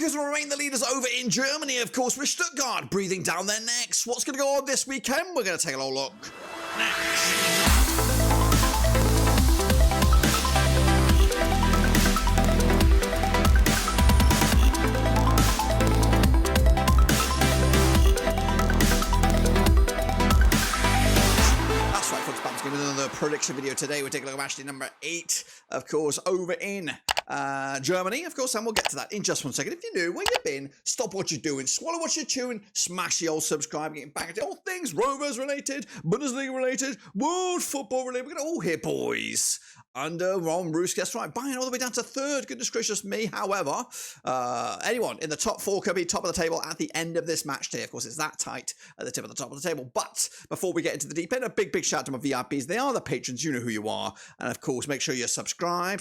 Leverkusen remain the leaders over in Germany, of course, with Stuttgart breathing down their necks. What's going to go on this weekend? We're going to take a little look next. Another prediction video today. We're taking a look at matchday number 8, of course, over in Germany, of course, and we'll get to that in just 1 second. If you're new, where you've been, stop what you're doing, swallow what you're chewing, smash the old subscribe, getting back into all things Rovers related, Bundesliga related, world football related. We're going to all here, boys. Under Ron Ruski, that's right, Bayern all the way down to 3rd. Goodness gracious me. However, anyone in the top 4 could be top of the table at the end of this match day. Of course, it's that tight at the tip of the top of the table. But before we get into the deep end, a big shout out to my VIPs. They are the patrons. You know who you are. And of course, make sure you subscribe,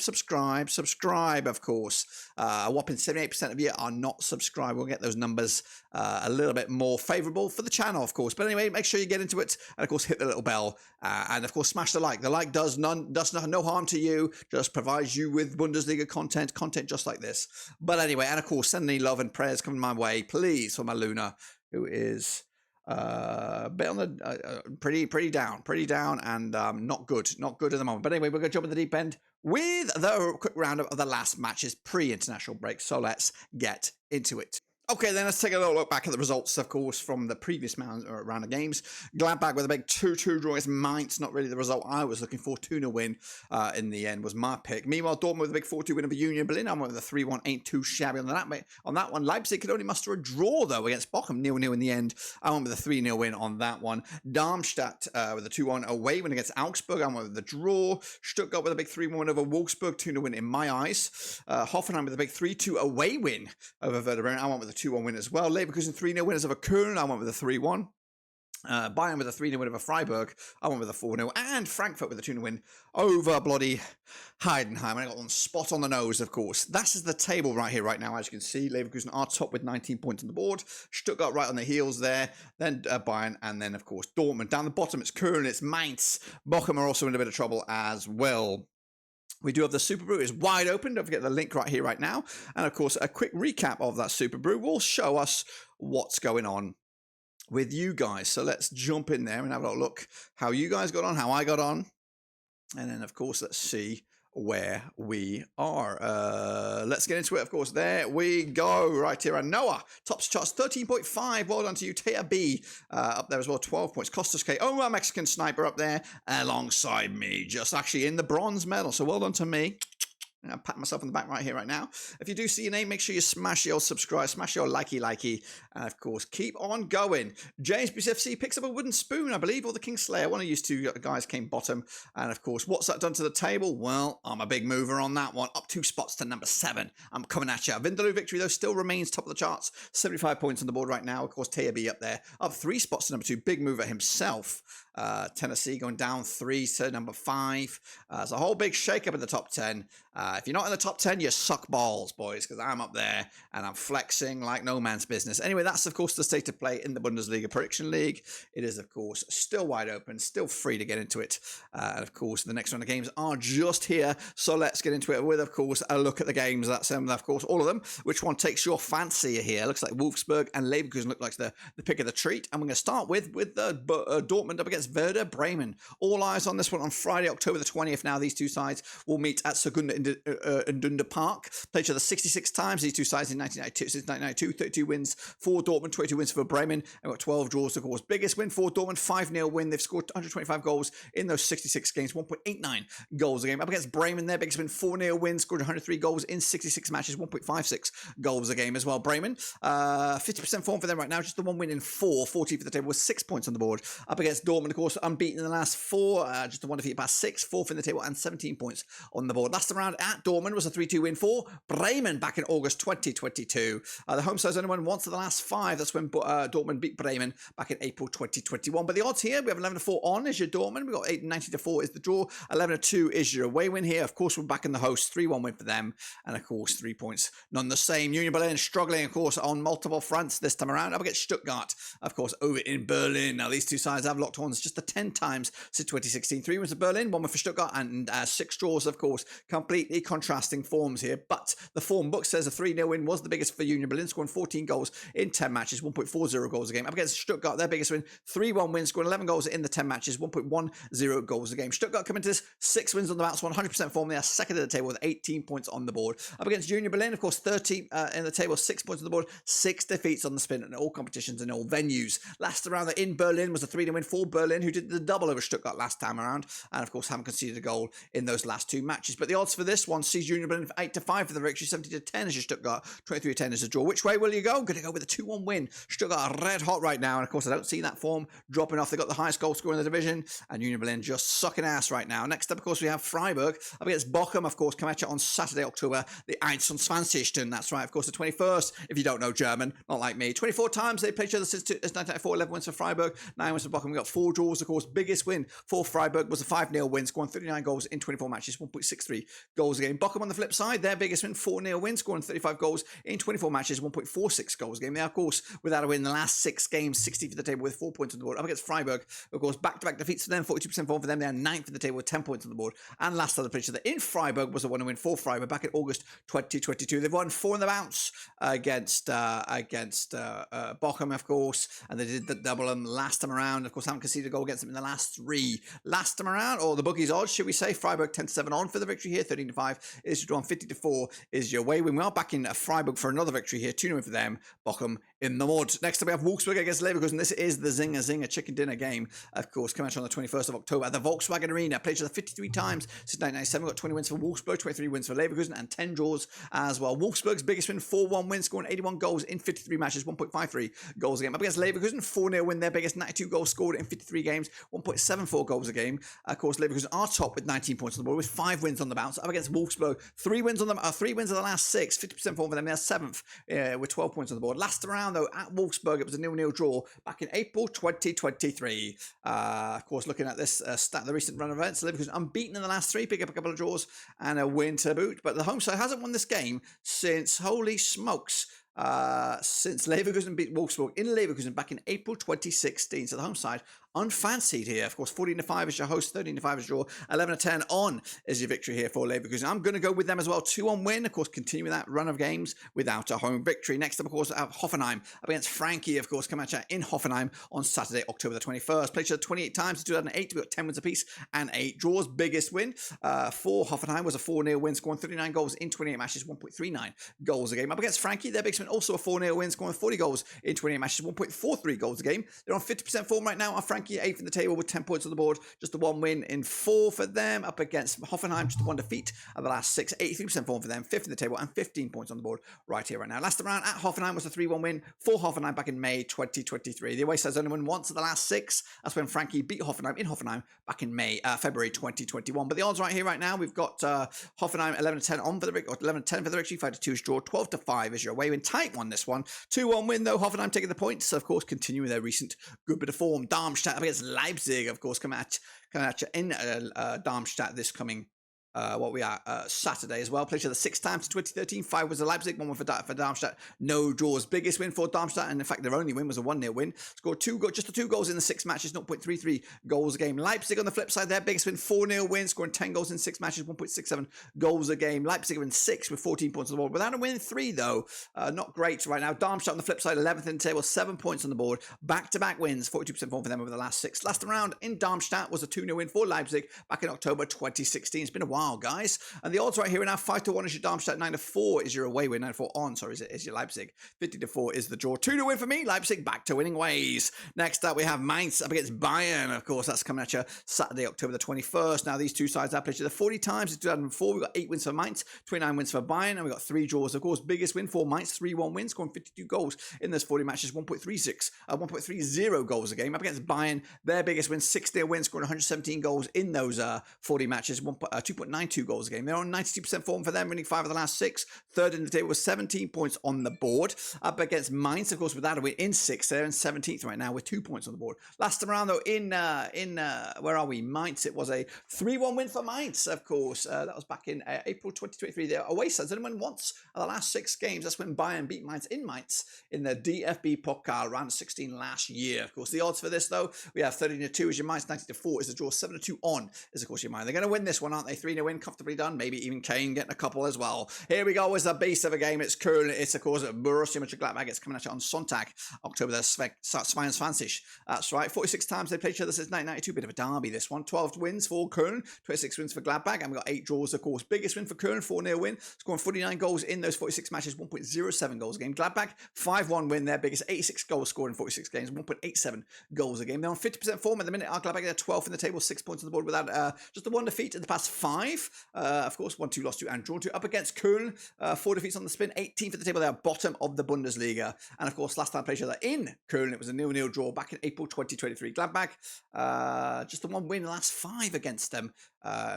of course. A whopping 78% of you are not subscribed. We'll get those numbers a little bit more favorable for the channel, of course. But anyway, make sure you get into it. And of course, hit the little bell. And of course, smash the like. The like does no harm to you, just provides you with Bundesliga content just like this. But anyway, and of course, send any love and prayers coming my way, please, for my Luna, who is a bit on the pretty down and not good at the moment. But anyway, we're going to jump in the deep end with the quick roundup of the last matches pre-international break. So let's get into it. Okay, then let's take a little look back at the results, of course, from the previous round of games. Gladbach with a big 2-2 draw against Mainz, not really the result I was looking for. 2-0 win in the end was my pick. Meanwhile, Dortmund with a big 4-2 win over Union Berlin. I went with a 3-1, ain't too shabby on that one. Leipzig could only muster a draw, though, against Bochum, 0-0 in the end. I went with a 3-0 win on that one. Darmstadt with a 2-1 away win against Augsburg. I went with the draw. Stuttgart with a big 3-1 win over Wolfsburg, 2-0 win in my eyes. Hoffenheim with a big 3-2 away win over Werder. I went with a 2-1 win as well. Leverkusen 3-0 winners over Köln. I went with a 3-1. Bayern with a 3-0 win over Freiburg. I went with a 4-0. And Frankfurt with a 2-0 win over bloody Heidenheim. And I got one spot on the nose, of course. That is the table right here, right now. As you can see, Leverkusen are top with 19 points on the board. Stuttgart right on the heels there. Then Bayern. And then, of course, Dortmund. Down the bottom, it's Köln. It's Mainz. Bochum are also in a bit of trouble as well. We do have the Super Brew. It's wide open. Don't forget the link right here, right now. And, of course, a quick recap of that Super Brew will show us what's going on with you guys. So let's jump in there and have a little look how you guys got on, how I got on. And then, of course, let's see where we are. Let's get into it, of course. There we go, right here. And Noah, tops charts, 13.5. Well done to you. Taya B up there as well, 12 points. Costas K, oh, a Mexican sniper up there alongside me, just actually in the bronze medal. So well done to me. I'll pat myself on the back right here, right now. If you do see your name, make sure you smash your subscribe, smash your likey, and of course, keep on going. James BCFC picks up a wooden spoon, I believe, or the Kingslayer. One of you two guys came bottom. And of course, what's that done to the table? Well, I'm a big mover on that one. Up 2 spots to number 7. I'm coming at you. Vindaloo victory, though, still remains top of the charts. 75 points on the board right now. Of course, Taya B up there. Up 3 spots to number 2. Big mover himself. Tennessee going down 3 to number 5. It's a whole big shake-up in the top 10. If you're not in the top 10, you suck balls, boys, because I'm up there and I'm flexing like no man's business. Anyway, that's, of course, the state of play in the Bundesliga Prediction League. It is, of course, still wide open, still free to get into it. And, of course, the next round of games are just here. So let's get into it with, of course, a look at the games. That's, of course, all of them. Which one takes your fancy here? Looks like Wolfsburg and Leverkusen look like the pick of the treat. And we're going to start with Dortmund up against Werder Bremen. All eyes on this one on Friday, October the 20th. Now, these two sides will meet at Segunda Iduna Park. Played each other 66 times. These two sides in 1992, since 1992, 32 wins for Dortmund, 22 wins for Bremen, and got 12 draws, of course. Biggest win for Dortmund, 5-0 win. They've scored 125 goals in those 66 games, 1.89 goals a game. Up against Bremen, their biggest win, 4-0 win, scored 103 goals in 66 matches, 1.56 goals a game as well. Bremen, 50% form for them right now, just the one win in 4, 40 for the table with 6 points on the board. Up against Dortmund, of course, unbeaten in the last 4, just the one defeat past 6, 4th in the table, and 17 points on the board. Last round at Dortmund was a 3-2 win for Bremen back in August 2022. The home side's only won once of the last 5. That's when Dortmund beat Bremen back in April 2021. But the odds here, we have 11-4 on is your Dortmund. We've got 90-4 is the draw. 11-2 is your away win here. Of course, we're back in the host. 3-1 win for them. And of course, 3 points. None the same. Union Berlin struggling, of course, on multiple fronts this time around. Up against Stuttgart, of course, over in Berlin. Now, these two sides have locked horns just the 10 times since 2016. 3 wins for Berlin, 1 win for Stuttgart, and 6 draws, of course. Completely contrasting forms here, but the form book says a 3-0 win was the biggest for Union Berlin, scoring 14 goals in 10 matches, 1.40 goals a game. Up against Stuttgart, their biggest win, 3-1 win, scoring 11 goals in the 10 matches, 1.10 goals a game. Stuttgart coming to this 6 wins on the bounce, 100% form. They are second at the table with 18 points on the board. Up against Union Berlin, of course, 30 in the table, 6 points on the board, 6 defeats on the spin in all competitions and all venues. Last round in Berlin was a 3-0 win for Berlin, who did the double over Stuttgart last time around, and of course haven't conceded a goal in those last 2 matches. But the odds for this one sees Union Berlin 8-5 for the victory, 70-10 is your Stuttgart, 23-10 is a draw. Which way will you go? I'm going to go with a 2-1 win. Stuttgart are red hot right now, and of course I don't see that form dropping off. They've got the highest goal scorer in the division, and Union Berlin just sucking ass right now. Next up, of course, we have Freiburg up against Bochum, of course, come at you on Saturday, October the 21st. That's right, of course, the 21st, if you don't know German, not like me. 24 times they played each other since 1994, 11 wins for Freiburg, 9 wins for Bochum. We got 4 draws, of course. Biggest win for Freiburg was a 5-0 win, scoring 39 goals in 24 matches, 1.63 goals a game. Bochum on the flip side, their biggest win, 4-0 win, scoring 35 goals in 24 matches, 1.46 goals a game. They are, of course, without a win in the last 6 games, 60 for the table with 4 points on the board. Up against Freiburg, of course, back-to-back defeats for them, 42% form for them. They are 9th for the table with 10 points on the board. And last other picture that in Freiburg was a 1-win for Freiburg back in August 2022. They've won 4 in the bounce against Bochum, of course, and they did the double them last time around. Of course, haven't conceded a goal against them in the last 3. Last time around, or the bookies odds, should we say? Freiburg 10-7 on for the victory here, 13-5 is your draw, 50-4 is your way win. We are back in Freiburg for another victory here, 2-0 win for them. Bochum in the mud. Next up, we have Wolfsburg against Leverkusen. This is the Zinger chicken dinner game, of course, coming out on the 21st of October at the Volkswagen Arena. Played each other 53 times since 1997. We've got 20 wins for Wolfsburg, 23 wins for Leverkusen, and 10 draws as well. Wolfsburg's biggest win, 4-1 win, scoring 81 goals in 53 matches, 1.53 goals a game. Up against Leverkusen, 4-0 win, their biggest, 92 goals scored in 53 games, 1.74 goals a game. Of course, Leverkusen are top with 19 points on the board, with 5 wins on the bounce. Up against Wolfsburg, 3 wins of the last 6, 50% form for them. They're 7th with 12 points on the board. Last round, though, at Wolfsburg, it was a 0-0 draw back in April 2023. Of course, looking at this stat, the recent run of events, Leverkusen unbeaten in the last 3, pick up a couple of draws and a win to boot. But the home side hasn't won this game since, holy smokes, since Leverkusen beat Wolfsburg in Leverkusen back in April 2016. So the home side unfancied here. Of course, 14-5 is your host, 13-5 is your draw, 11-10 on is your victory here for Leverkusen. I'm going to go with them as well. 2-1 win, of course, continuing that run of games without a home victory. Next up, of course, Hoffenheim up against Frankie, of course, come at you in Hoffenheim on Saturday, October the 21st. Played each other 28 times in 2008. We got 10 wins apiece and 8 draws. Biggest win for Hoffenheim was a 4-0 win, scoring 39 goals in 28 matches, 1.39 goals a game. Up against Frankie, their biggest win, also a 4-0 win, scoring 40 goals in 28 matches, 1.43 goals a game. They're on 50% form right now. Frankie 8th in the table with 10 points on the board, just a 1 win in 4 for them. Up against Hoffenheim, just 1 defeat of the last 6, 83% form for them, 5th in the table and 15 points on the board right here, right now. Last round at Hoffenheim was a 3-1 win for Hoffenheim back in May 2023. The away side's only won once of the last 6. That's when Frankie beat Hoffenheim in Hoffenheim back in February 2021. But the odds right here, right now, we've got Hoffenheim 11-10 on for the victory, 11-10 for the victory, 5-2 is draw, 12-5 is your away win. Tight one, this one. 2-1 win, though. Hoffenheim taking the points, of course, continuing their recent good bit of form. Darmstadt up against Leipzig, of course, come at you in Darmstadt this coming Saturday as well. Played each other 6 times in 2013. 5 was the Leipzig, 1 win for Darmstadt. No draws. Biggest win for Darmstadt, and in fact their only win was a 1-0 win. Scored just the 2 goals in the 6 matches, 0.33 goals a game. Leipzig on the flip side, their biggest win, 4-0 win, scoring 10 goals in 6 matches, 1.67 goals a game. Leipzig are in 6 with 14 points on the board. Without a win 3 though, not great right now. Darmstadt on the flip side, 11th in the table, 7 points on the board. Back-to-back wins, 42% form for them over the last 6. Last round in Darmstadt was a 2-0 win for Leipzig back in October 2016. It's been a while, guys. And the odds right here are now 5-1 is your Darmstadt, 9-4 is your away win, 9-4 on, sorry, is your Leipzig, 50-4 is the draw. 2-0 win for me, Leipzig back to winning ways. Next up, we have Mainz up against Bayern, of course, that's coming at you Saturday, October the 21st. Now, these two sides have played each other 40 times in 2004. We've got 8 wins for Mainz, 29 wins for Bayern, and we've got 3 draws. Of course, biggest win for Mainz, 3-1 win, scoring 52 goals in those 40 matches, 1.30 goals a game. Up against Bayern, their biggest win, 6-0 win, scoring 117 goals in those 40 matches, 2.94 1.92 goals a game. They're on 92% form for them, winning 5 of the last 6. Third in the table with 17 points on the board. Up against Mainz, of course, without a win in 6th. They're in 17th right now with 2 points on the board. Last time around, though, in where are we? Mainz. It was a 3-1 win for Mainz, of course. That was back in April 2023. Their away sides only won once of the last 6 games. That's when Bayern beat Mainz in the DFB Pokal round of 16 last year. Of course, the odds for this, though, we have 13-2 is your Mainz, 90-4 is the draw, 7-2 on is, of course, your Mainz. They're going to win this one, aren't they? 3-0 win, comfortably done. Maybe even Kane getting a couple as well. Here we go. It's the beast of a game. It's Köln. It's, of course, Borussia Mönchengladbach. It's coming at you on Sonntag, October the 22nd. That's right. 46 times they played each other since 1992. Bit of a derby, this one. 12 wins for Köln, 26 wins for Gladbach, and we've got 8 draws, of course. Biggest win for Köln, 4-0 win, scoring 49 goals in those 46 matches, 1.07 goals a game. Gladbach, 5-1 win, their biggest, 86 goals scored in 46 games, 1.87 goals a game. They're on 50% form at the minute. Gladbach, they're 12th in the table, 6 points on the board without just the 1 defeat in the past 5. Of course, 1-2 lost to and drawn to. Up against Köln, 4 defeats on the spin, 18th at the table. They're bottom of the Bundesliga. And of course, last time I played each other in Köln, it was a 0-0 draw back in April 2023. Gladbach, just the 1 win in the last 5 against them,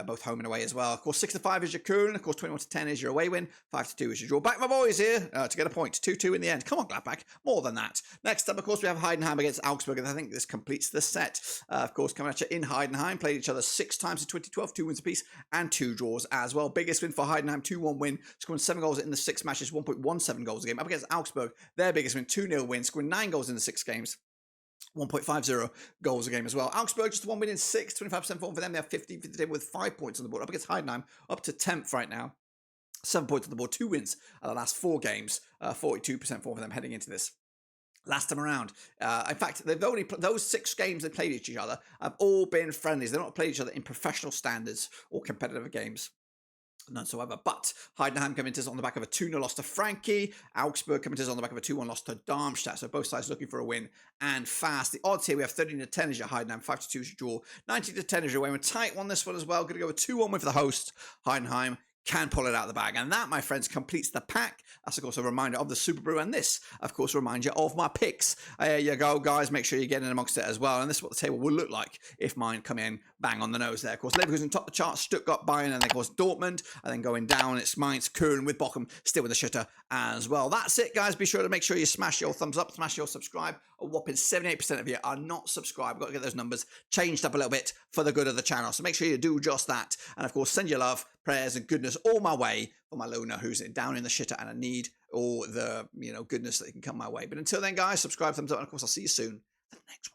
both home and away as well. Of course, 6-5 is your Köln. Of course, 21-10 is your away win. 5-2 is your draw. Back my boys here to get a point. 2-2 in the end. Come on, Gladbach. More than that. Next up, of course, we have Heidenheim against Augsburg, and I think this completes the set. Of course, coming at you in Heidenheim. Played each other 6 times in 2012, 2 wins apiece, and 2 draws as well. Biggest win for Heidenheim, 2-1 win, scoring 7 goals in the 6 matches, 1.17 goals a game. Up against Augsburg, their biggest win, 2-0 win, scoring 9 goals in the 6 games. 1.50 goals a game as well. Augsburg just 1 win in 6, 25% form for them. They have 15th in the table with 5 points on the board. Up against Heidenheim, up to 10th right now. 7 points on the board, 2 wins in the last 4 games. 42% form for them heading into this last time around. In fact, they've only those 6 games they played each other have all been friendlies. They've not played each other in professional standards or competitive games. None whatsoever. But Heidenheim coming to us on the back of a 2-0 loss to Frankie. Augsburg coming to us on the back of a 2-1 loss to Darmstadt. So both sides looking for a win and fast. The odds here, we have 13-10 is your Heidenheim, 5-2 is your draw, 19-10 is your win. We're tight on this one as well. Going to go with 2-1 win for the host. Heidenheim can pull it out of the bag. And that, my friends, completes the pack. That's, of course, a reminder of the Super Brew. And this, of course, reminds you of my picks. There you go, guys. Make sure you get in amongst it as well. And this is what the table will look like if mine come in bang on the nose there. Of course, Leverkusen top the chart, Stuttgart, Bayern, and then, of course, Dortmund. And then going down, it's Mainz, Köln with Bochum still with the shitter as well. That's it, guys. Be sure to make sure you smash your thumbs up, smash your subscribe. A whopping 78% of you are not subscribed. Got to get those numbers changed up a little bit for the good of the channel. So make sure you do just that. And, of course, send your love, prayers, and goodness all my way for my Luna who's down in the shitter and I need all the goodness that can come my way. But until then, guys, subscribe, thumbs up, and of course I'll see you soon for the next one.